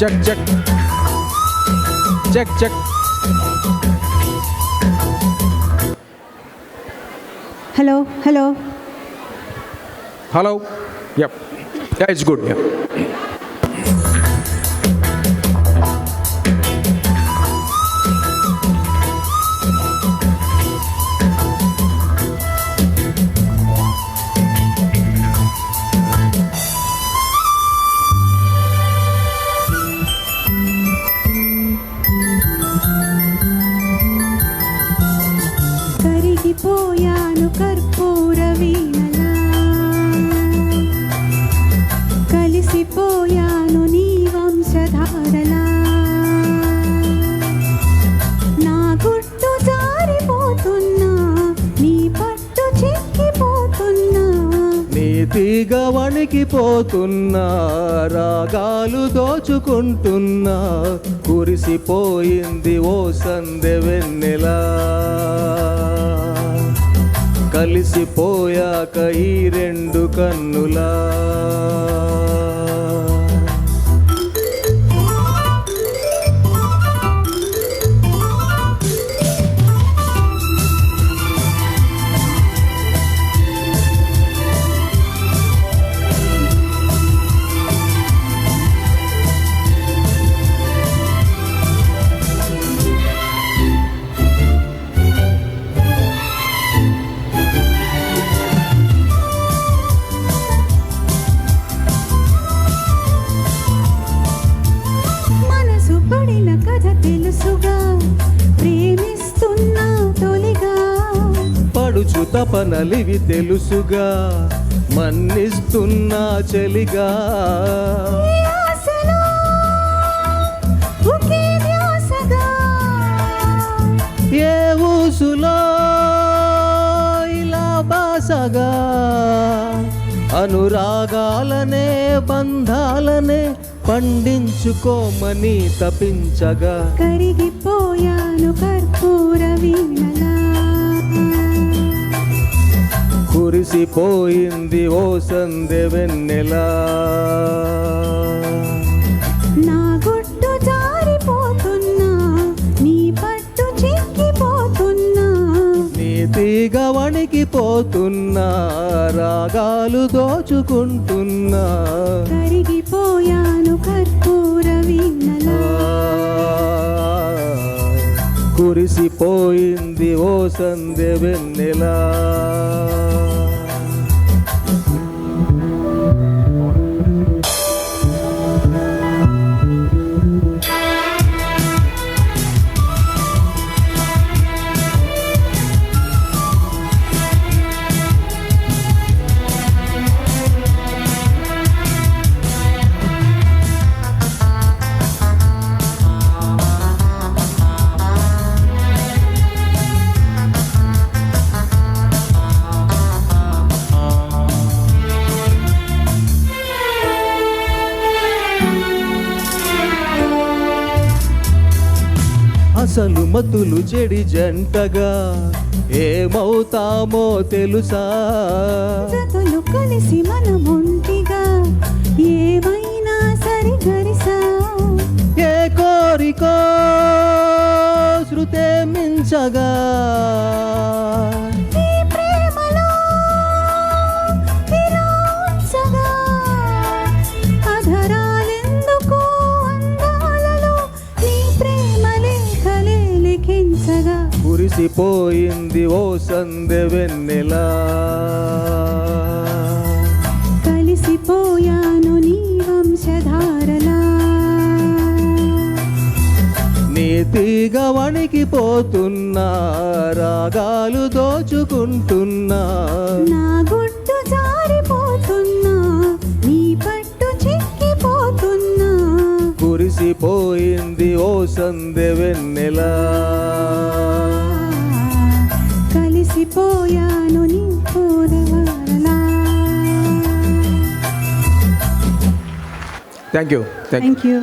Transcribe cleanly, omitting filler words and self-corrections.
Check check check check. Hello hello hello. Yup, ya it's good. Ya కరిగిపోయాను కర్పూర వీణలా, కలిసిపోయాను నీ వంశధారలా, నా గుట్టు జారిపోతున్నా, నీ పట్టు చిక్కిపోతున్నా, నీ తీగ వణికిపోతున్నా, రాగాలు దోచుకుంటున్నా, కురిసిపోయింది ఓ సందె వెన్నెలా, కలిసిపోయాక ఈ రెండు కన్నులా. తెలుసుగా ప్రేమిస్తున్నా తొలిగా, పడుచు తపనలివి తెలుసుగా మన్నిస్తున్నా చలిగా, ఒకే ధ్యాసగా, ఏ ఊసులో ఇలా బాసగా, అనురాగాలనే బంధాలనే పండించుకోమని తపించగా, కరిగిపోయాను కర్పూర వీణలా, కురిసిపోయింది ఓ సందె వెన్నెలా, నా గుట్టు జారిపోతున్నా, నీ పట్టు చిక్కిపోతున్నా, నీ తీగ వణికిపోతున్నా, రాగాలు దోచుకుంటున్నా, కరిగిపోయాను కర్పూర వీణలా, కురిసిపోయింది ఓ సందె వెన్నెలా. అసలు మతులు చెడి జంటగా ఏమవుతామో తెలుసా, జతలు కలిసి మనముంటిగా ఏమైనా సరి గరిసా, ఏ కోరికో శృతే మించగా, ఈ ప్రేమలో ఇలా ఉంచగా, అధరాలెందుకు అందాలలో నీ ప్రేమ లేఖలే లిఖించగా, కురిసిపోయింది ఓ సందె వెన్నెలా, కలిసిపోయాను నీ వంశధారలా, నీ తీగ వణికిపోతున్నా, రాగాలు దోచుకుంటున్నా, నా గుట్టు జారిపోతున్నా, నీ పట్టు చిక్కిపోతున్నా, కురిసిపోయింది ఓ సందె వెన్నెలా, కలిసిపోయాను నీ పూరవారలా. Thank you. Thank you.